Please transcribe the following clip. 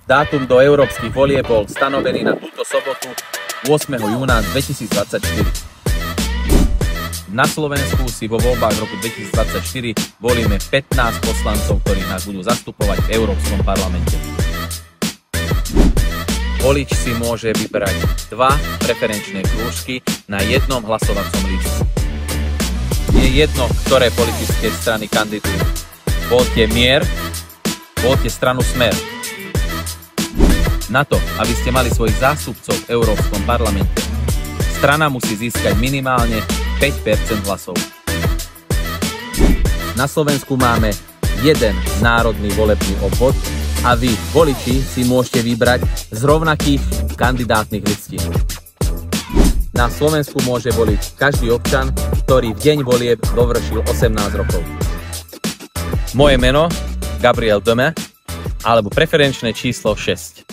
Dátum do európskych volieb bol stanovený na túto sobotu 8. júna 2024. Na Slovensku si vo voľbách v roku 2024 volíme 15 poslancov, ktorí nás budú zastupovať v Európskom parlamente. Volič si môže vybrať 2 preferenčné krúžky na jednom hlasovacom lístku. Je jedno, ktoré politické strany kandidujú. Voľte Mier, voľte stranu Smer. Na to, aby ste mali svojich zástupcov v Európskom parlamente, strana musí získať minimálne 5% hlasov. Na Slovensku máme jeden národný volebný obvod a vy, voliči, si môžete vybrať z rovnakých kandidátnych listín. Na Slovensku môže voliť každý občan, ktorý v deň volieb dovršil 18 rokov. Moje meno Gabriel Döme alebo preferenčné číslo 6.